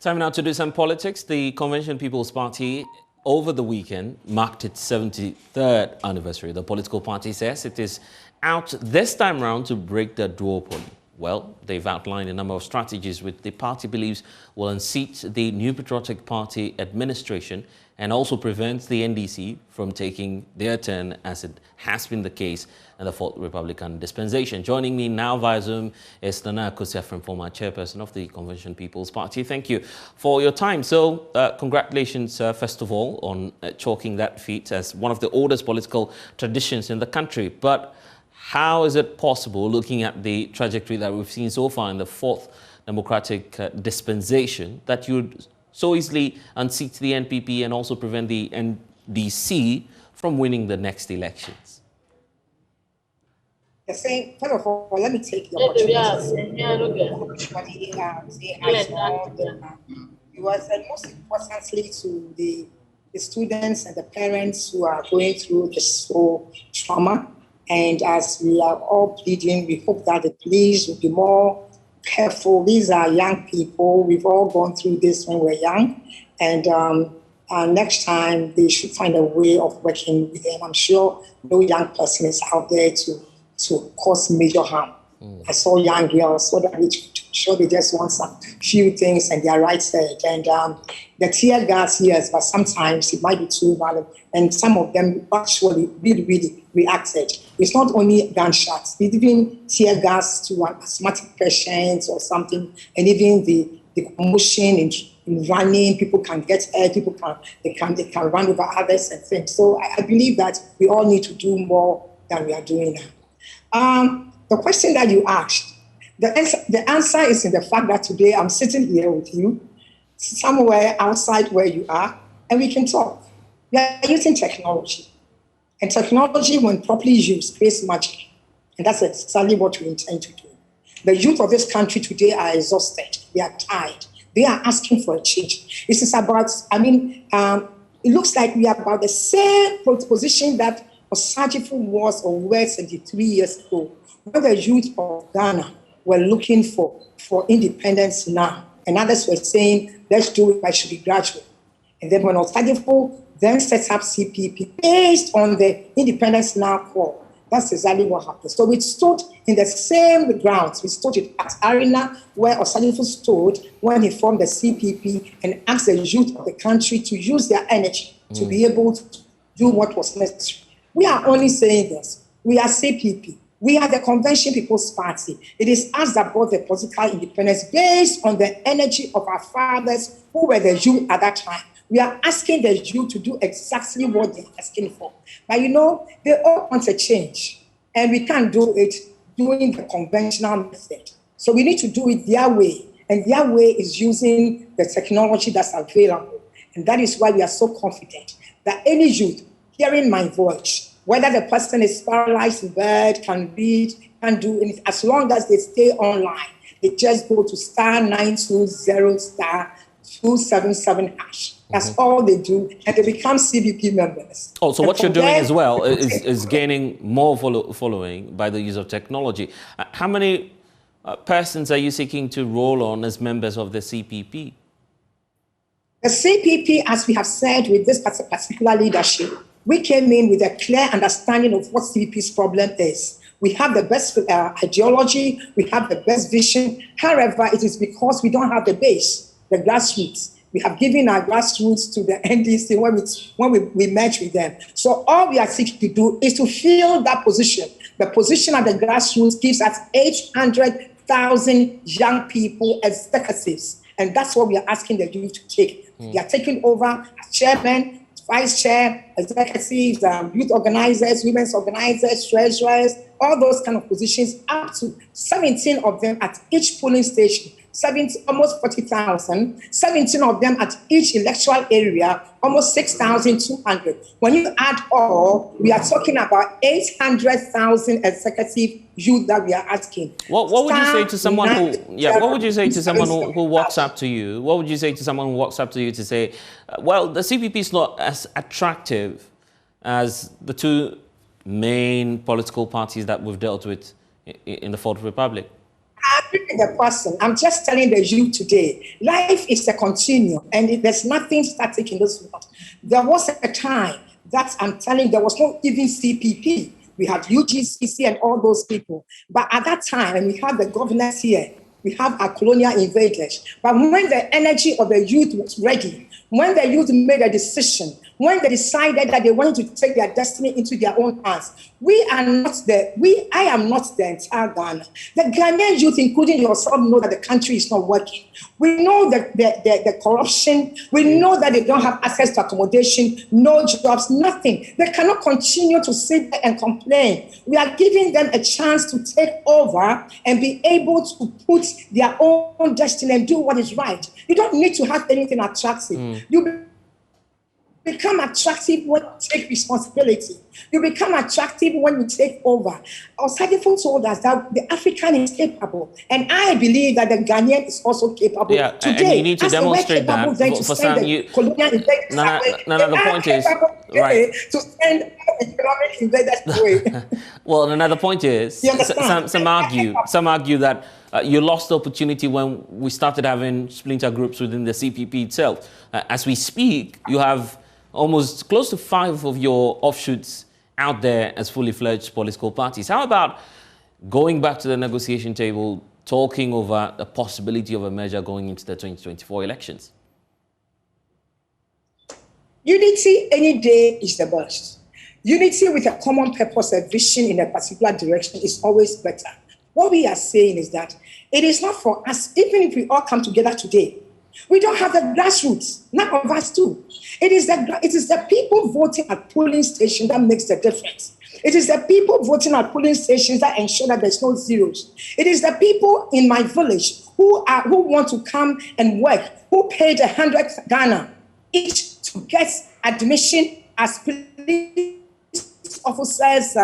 Time now to do some politics. The Convention People's Party over the weekend marked its 73rd anniversary. The political party says it is out this time round to break the duopoly. Well, they've outlined a number of strategies which the party believes will unseat the new Patriotic Party administration and also prevent the NDC from taking their turn, as it has been the case in the Fourth Republican dispensation. Joining me now via Zoom is Namaku, former chairperson of the Convention People's Party. Thank you for your time. So, congratulations, first of all, on chalking that feat as one of the oldest political traditions in the country. But how is it possible, looking at the trajectory that we've seen so far in the Fourth Democratic dispensation, that you'd so easily unseat the NPP and also prevent the NDC from winning the next elections? First of all, let me take the opportunity and most importantly to the students and the parents who are going through this whole trauma. And as we are all pleading, we hope that the police will be more careful. These are young people. We've all gone through this when we're young. And next time, they should find a way of working with them. I'm sure no young person is out there to cause major harm. I saw young girls, so that sure they just want some few things and their right side. And the tear gas, yes, but sometimes it might be too violent. And some of them actually really reacted. It's not only gunshots, it's even tear gas to an asthmatic patient or something, and even the commotion in running, people can get hurt, they can run over others and things. So I believe that we all need to do more than we are doing now. The question that you asked, the answer is in the fact that today I'm sitting here with you, somewhere outside where you are, and we can talk. We are using technology. And technology, when properly used, creates magic. And that's exactly what we intend to do. The youth of this country today are exhausted. They are tired. They are asking for a change. This is about, it looks like we are about the same position that Osajifo was or were 73 years ago, when the youth of Ghana were looking for independence now. And others were saying, let's do it, but it should be gradual. And then when Osajifo then set up CPP based on the independence now call, that's exactly what happened. So we stood in the same grounds. We stood at Arena where Osajifo stood when he formed the CPP and asked the youth of the country to use their energy to be able to do what was necessary. We are only saying this. We are CPP. We are the Convention People's Party. It is us that brought the political independence based on the energy of our fathers who were the youth at that time. We are asking the youth to do exactly what they're asking for. But they all want a change. And we can't do it doing the conventional method. So we need to do it their way. And their way is using the technology that's available. And that is why we are so confident that any youth hearing my voice, whether the person is paralyzed, bird, can read, can do anything, as long as they stay online, they just go to *920*277#. That's all they do, and they become CPP members. Oh, so what you're doing as well is gaining more following by the use of technology. How many persons are you seeking to roll on as members of the CPP? The CPP, as we have said, with this particular leadership, we came in with a clear understanding of what CPP's problem is. We have the best ideology, we have the best vision. However, it is because we don't have the base, the grassroots. We have given our grassroots to the NDC when we merge with them. So all we are seeking to do is to fill that position. The position at the grassroots gives us 800,000 young people as executives. And that's what we are asking the youth to take. They are taking over as chairman, vice chair, executives, youth organizers, women's organizers, treasurers, all those kind of positions, up to 17 of them at each polling station. Almost 40,000, 17 of them at each electoral area, almost 6,200. When you add all, we are talking about 800,000 executive youth that we are asking. What would you say to someone What would you say to someone who walks up to you? What would you say to someone who walks up to you to say, well, the CPP is not as attractive as the two main political parties that we've dealt with in the Fourth Republic? I agree with the person. I'm just telling the youth today, life is a continuum and there's nothing static in this world. There was a time that I'm telling you, there was no even CPP. We had UGCC and all those people. But at that time, and we had the governors here, we have our colonial invaders. But when the energy of the youth was ready, when the youth made a decision, when they decided that they wanted to take their destiny into their own hands, I am not the entire Ghana. The Ghanaian youth, including yourself, know that the country is not working. We know that the corruption, we know that they don't have access to accommodation, no jobs, nothing. They cannot continue to sit there and complain. We are giving them a chance to take over and be able to put their own destiny and do what is right. You don't need to have anything attractive. You become attractive when you take responsibility. You become attractive when you take over. Osadifo told us that the African is capable, and I believe that the Ghanaian is also capable. Yeah, today. and you need to demonstrate that. For some, the point is right. To send economic invaders away. Well, another point is some argue that you lost the opportunity when we started having splinter groups within the CPP itself. As we speak, you have almost close to 5 of your offshoots out there as fully fledged political parties. How about going back to the negotiation table, talking over the possibility of a merger going into the 2024 elections? Unity any day is the best. Unity with a common purpose, a vision in a particular direction is always better. What we are saying is that it is not for us, even if we all come together today. We don't have the grassroots. None of us do. It is the people voting at polling stations that makes the difference. It is the people voting at polling stations that ensure that there's no zeros. It is the people in my village who want to come and work, who paid 100 Ghana each to get admission as police officers,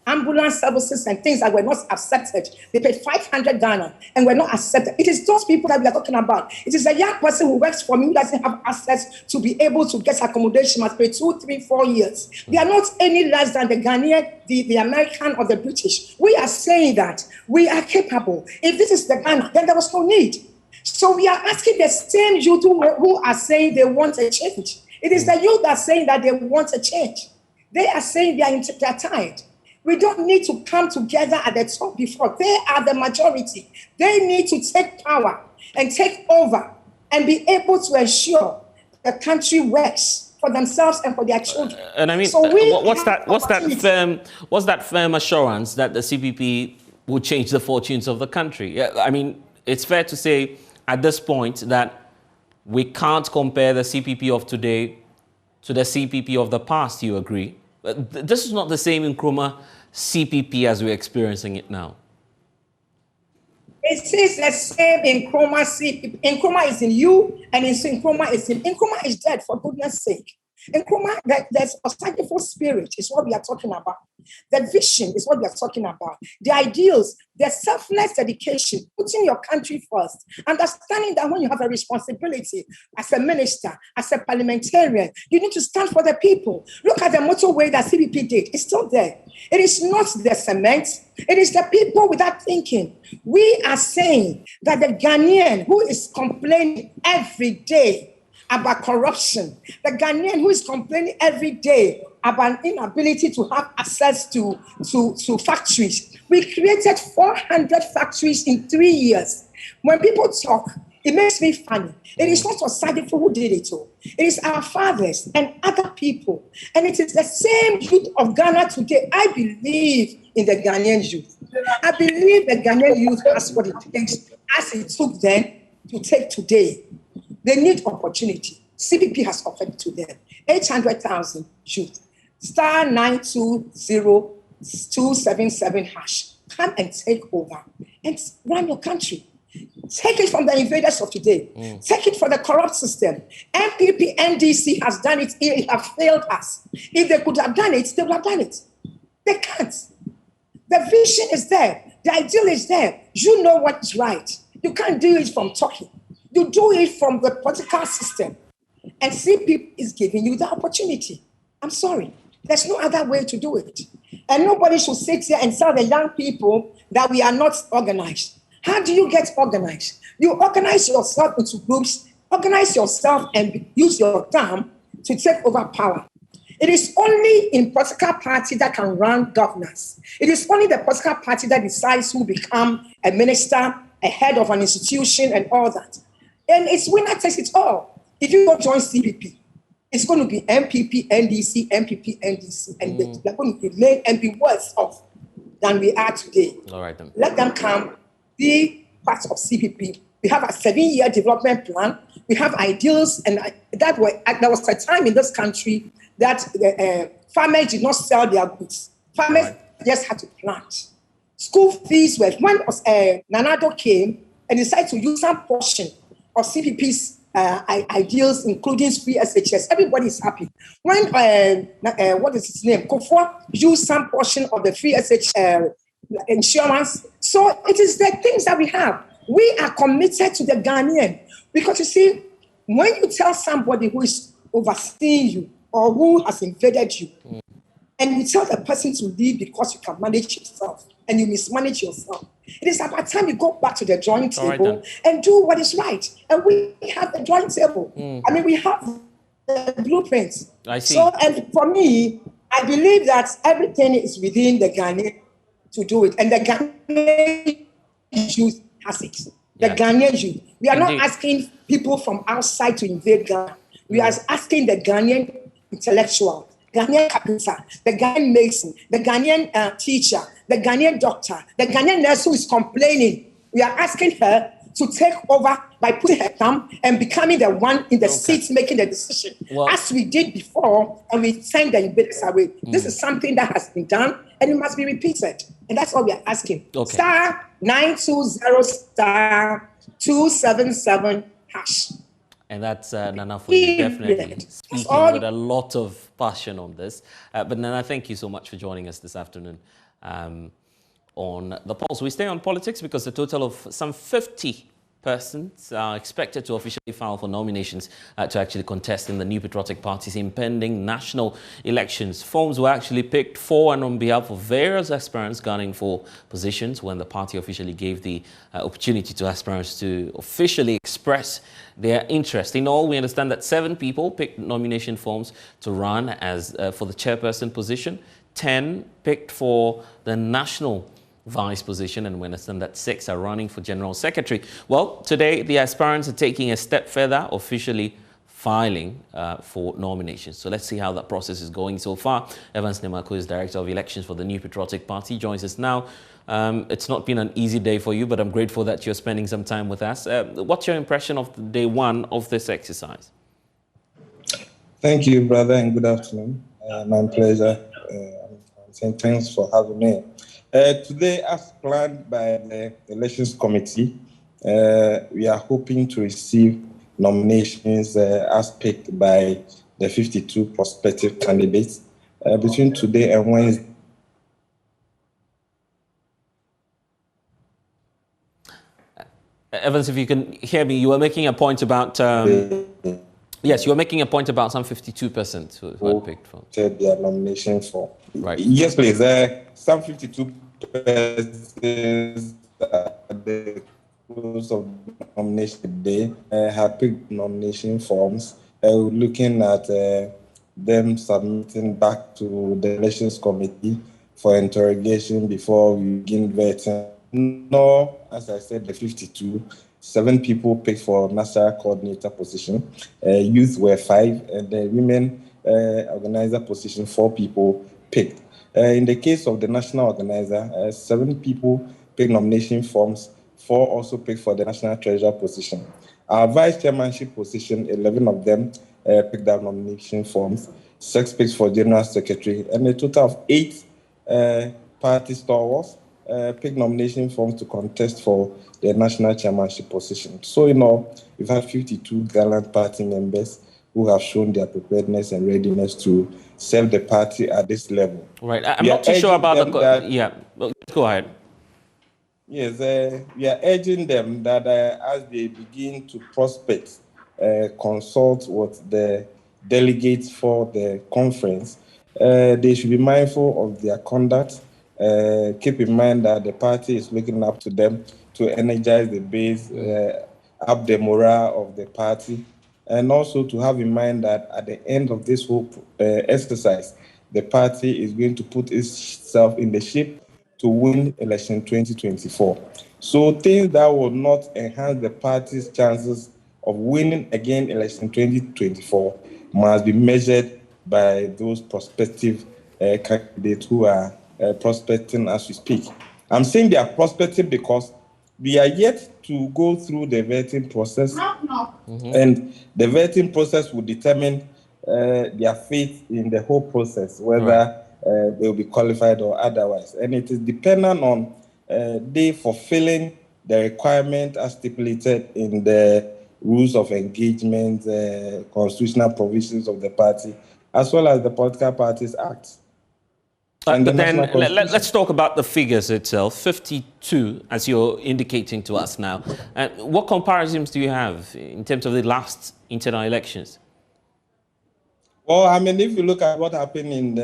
ambulance services and things that were not accepted. They paid 500 Ghana and were not accepted. It is those people that we are talking about. It is a young person who works for me who doesn't have access to be able to get accommodation, must pay 2, 3, 4 years. They are not any less than the Ghanaian, the American or the British. We are saying that we are capable. If this is the Ghana, then there was no need. So we are asking the same youth who are saying they want a change. It is the youth that are saying that they want a change. They are saying they are tired. We don't need to come together at the top before. They are the majority. They need to take power and take over and be able to ensure the country works for themselves and for their children. And I mean, so what's that firm assurance that the CPP will change the fortunes of the country? I mean, it's fair to say at this point that we can't compare the CPP of today to the CPP of the past, you agree? This is not the same Nkrumah CPP as we're experiencing it now. It is the same Nkrumah CPP. Nkrumah is in you, and Nkrumah is in. Nkrumah is dead, for goodness sake. Nkrumah, there's a sacrificial spirit, is what we are talking about. The vision is what we are talking about. The ideals, the selfless dedication, putting your country first, understanding that when you have a responsibility as a minister, as a parliamentarian, you need to stand for the people. Look at the motorway that CPP did. It's still there. It is not the cement. It is the people without thinking. We are saying that the Ghanaian who is complaining every day about corruption, the Ghanaian who is complaining every day about inability to have access to factories. We created 400 factories in 3 years. When people talk, it makes me funny. It is not Osadifo who did it all. It is our fathers and other people. And it is the same youth of Ghana today. I believe in the Ghanaian youth. I believe the Ghanaian youth has what it takes, as it took then, to take today. They need opportunity. CPP has offered to them 800,000 youth. Star 920277 hash. Come and take over and run your country. Take it from the invaders of today. Take it from the corrupt system. MPP, NDC has done it. It have failed us. If they could have done it, they would have done it. They can't. The vision is there. The ideal is there. You know what is right. You can't do it from talking. You do it from the political system. And CPP is giving you the opportunity. I'm sorry. There's no other way to do it. And nobody should sit here and tell the young people that we are not organized. How do you get organized? You organize yourself into groups, organize yourself and use your time to take over power. It is only in political party that can run governance. It is only the political party that decides who become a minister, a head of an institution, and all that. And it's winner takes it all. If you don't join CPP, it's going to be MPP, NDC, MPP, NDC, and they're going to remain and be worse off than we are today. All right, then. Let them come, be part of CPP. We have a 7-year development plan. We have ideals, and there was a time in this country that farmers did not sell their goods. Farmers just had to plant. School fees were, when Nanado came and decided to use some portion of CPP's ideals, including free SHS, everybody is happy. When, what is his name, Kofo used some portion of the free SHS insurance. So it is the things that we have. We are committed to the Ghanaian. Because you see, when you tell somebody who is overseeing you or who has invaded you, and you tell the person to leave because you can manage yourself and you mismanage yourself, it is about time you go back to the drawing table and do what is right. And we have the drawing table. I mean, we have the blueprints. I see. So, and for me, I believe that everything is within the Ghanaian to do it. And the Ghanaian youth has it. The Ghanaian youth. We are not asking people from outside to invade Ghana. We are asking the Ghanaian intellectual, Ghanaian carpenter, the Ghanaian mason, the Ghanaian teacher, the Ghanaian doctor, the Ghanaian nurse who is complaining. We are asking her to take over by putting her thumb and becoming the one in the seat making the decision, as we did before, and we send the invaders away. This is something that has been done, and it must be repeated. And that's all we are asking. Star 920 star 277 hash. And that's Nana for you, definitely speaking with a lot of passion on this. But Nana, thank you so much for joining us this afternoon on The Pulse. We stay on politics because a total of some 50 persons are expected to officially file for nominations to actually contest in the new Patriotic Party's impending national elections. Forms were actually picked for and on behalf of various aspirants gunning for positions when the party officially gave the opportunity to aspirants to officially express their interest. In all, we understand that 7 people picked nomination forms to run as for the chairperson position, 10 picked for the national vice position, and we understand that 6 are running for general secretary. Well, today the aspirants are taking a step further, officially filing for nominations. So let's see how that process is going so far. Evans Namaku is Director of Elections for the new Patriotic Party, joins us now. It's not been an easy day for you, but I'm grateful that you're spending some time with us. What's your impression of day 1 of this exercise? Thank you, brother, and good afternoon. My pleasure. Thanks for having me. Today, as planned by the Elections Committee, we are hoping to receive nominations as picked by the 52 prospective candidates between today and Wednesday. Evans, if you can hear me, you were making a point about... yes, you were making a point about some 52% who had picked for. Their nomination for. Right. Yes, please. Some 52 persons at the close of nomination day have picked nomination forms. We're looking at them submitting back to the Elections Committee for interrogation before we begin vetting. No, as I said, the 52, 7 people picked for national coordinator position. Youth were 5, and the women organizer position, 4 people picked. In the case of the national organizer, 7 people picked nomination forms, 4 also picked for the national treasurer position. Our vice chairmanship position, 11 of them picked up nomination forms, 6 picked for general secretary, and a total of 8 party stalwarts picked nomination forms to contest for the national chairmanship position. So, we've had 52 gallant party members who have shown their preparedness and readiness to serve the party at this level. Right. I'm not too sure about the... Yeah, well, go ahead. Yes, we are urging them that as they begin to prospect, consult with the delegates for the conference, they should be mindful of their conduct Keep in mind that the party is looking up to them to energize the base, up the morale of the party, and also to have in mind that at the end of this whole exercise, the party is going to put itself in the shape to win election 2024. So things that will not enhance the party's chances of winning again election 2024 must be measured by those prospective candidates who are prospecting as we speak. I'm saying they are prospective because we are yet to go through the vetting process, and the vetting process will determine their faith in the whole process, whether they will be qualified or otherwise. And it is dependent on they fulfilling the requirement as stipulated in the rules of engagement, constitutional provisions of the party, as well as the Political Parties Act. But then let's talk about the figures itself. 52, as you're indicating to us now. What comparisons do you have in terms of the last internal elections? Well, I mean, if you look at what happened in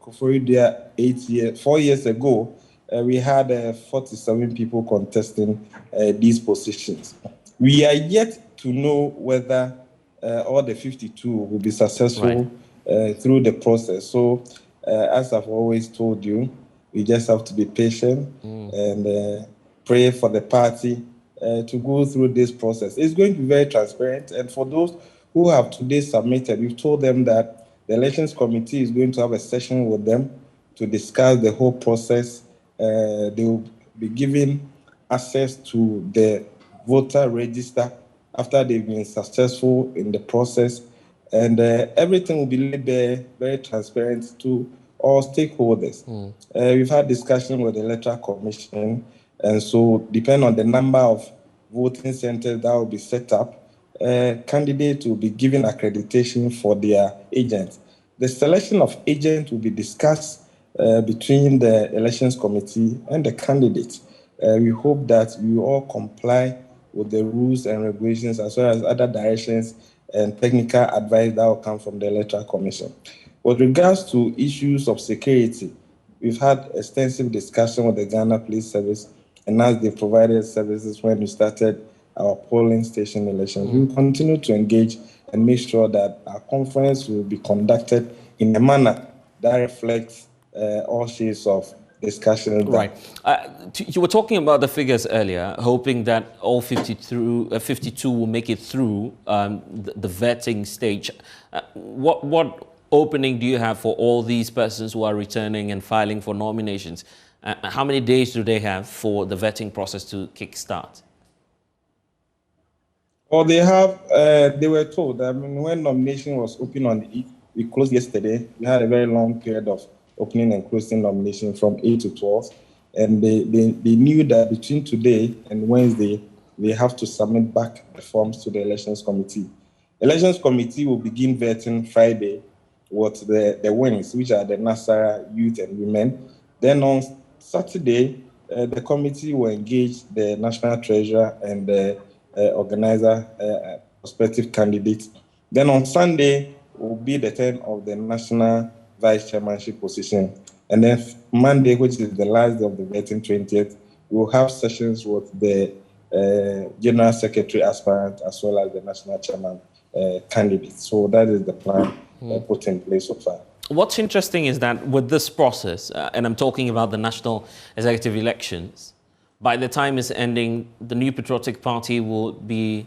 Koforidua 4 years ago, we had 47 people contesting these positions. We are yet to know whether all the 52 will be successful through the process. So, as I've always told you, we just have to be patient and pray for the party to go through this process. It's going to be very transparent. And for those who have today submitted, we've told them that the Elections Committee is going to have a session with them to discuss the whole process. They will be given access to the voter register after they've been successful in the process. And everything will be laid there, very transparent to all stakeholders. We've had discussion with the Electoral Commission, and so depending on the number of voting centers that will be set up, candidates will be given accreditation for their agents. The selection of agents will be discussed between the Elections Committee and the candidates. We hope that we all comply with the rules and regulations as well as other directions and technical advice that will come from the Electoral Commission. With regards to issues of security, we've had extensive discussion with the Ghana Police Service, and as they provided services when we started our polling station elections, we will continue to engage and make sure that our conference will be conducted in a manner that reflects all shades of discussion. Right. You were talking about the figures earlier, hoping that all 52 will make it through the vetting stage. What opening do you have for all these persons who are returning and filing for nominations? How many days do they have for the vetting process to kickstart? Well, they were told, I mean, when nomination was open on the 8th, we closed yesterday. We had a very long period of opening and closing nomination from 8 to 12. And they knew that between today and Wednesday, they have to submit back the forms to the Elections Committee. Elections Committee will begin vetting Friday with the wings, which are the Nasara youth and women. Then on Saturday, the committee will engage the National Treasurer and the organizer, prospective candidates. Then on Sunday will be the turn of the National Vice Chairmanship position. And then Monday, which is the last day of the vetting, 20th, we'll have sessions with the General Secretary aspirant as well as the National Chairman candidate. So that is the plan put in place so far. What's interesting is that with this process, and I'm talking about the national executive elections, by the time it's ending, the new Patriotic Party will be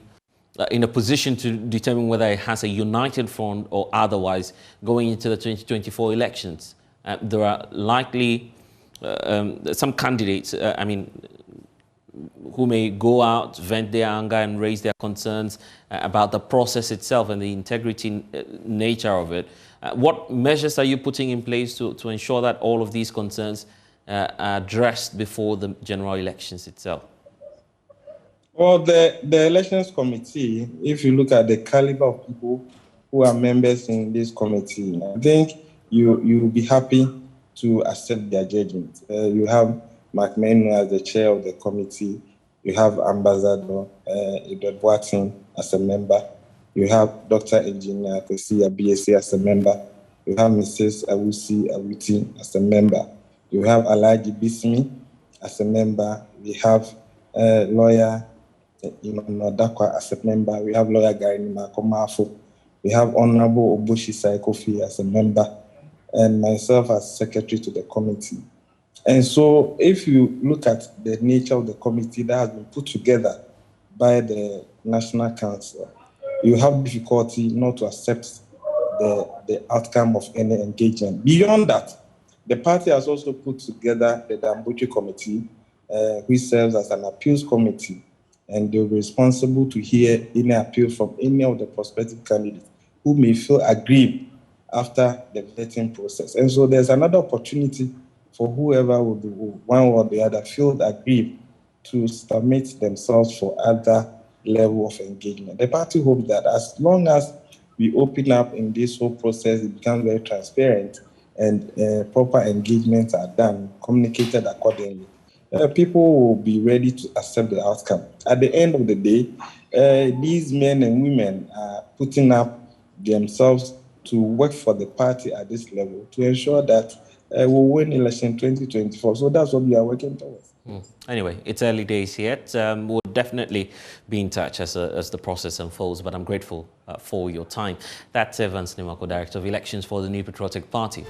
in a position to determine whether it has a united front or otherwise going into the 2024 elections. There are likely some candidates, who may go out, vent their anger and raise their concerns about the process itself and the integrity nature of it. What measures are you putting in place to ensure that all of these concerns are addressed before the general elections itself? Well, the Elections Committee, if you look at the caliber of people who are members in this committee, I think you'll be happy to accept their judgment. You have McMahon as the chair of the committee. You have Ambassador Edward Boateng as a member. You have Dr. Engineer Kwesi BSc as a member. You have Mrs. Awusi Awuti as a member. We have Alhaji Bismi as a member. We have lawyer Imam Dakwa as a member. We have lawyer Gary Makomafo. We have Honorable Obushi Saikofi as a member, and myself as secretary to the committee. And so if you look at the nature of the committee that has been put together by the National Council, you have difficulty not to accept the outcome of any engagement. Beyond that, the party has also put together the Dambuchi Committee, which serves as an appeals committee, and they'll be responsible to hear any appeal from any of the prospective candidates who may feel aggrieved after the vetting process. And so there's another opportunity for whoever will be one or the other feel aggrieved to submit themselves for other level of engagement. The party hopes that as long as we open up in this whole process, it becomes very transparent and proper engagements are done, communicated accordingly, people will be ready to accept the outcome. At the end of the day, these men and women are putting up themselves to work for the party at this level to ensure that we'll win election 2024. So that's what we are working towards. Anyway, it's early days yet. We'll definitely be in touch as the process unfolds, but I'm grateful for your time. That's Evans Namaku, Director of Elections for the New Patriotic Party.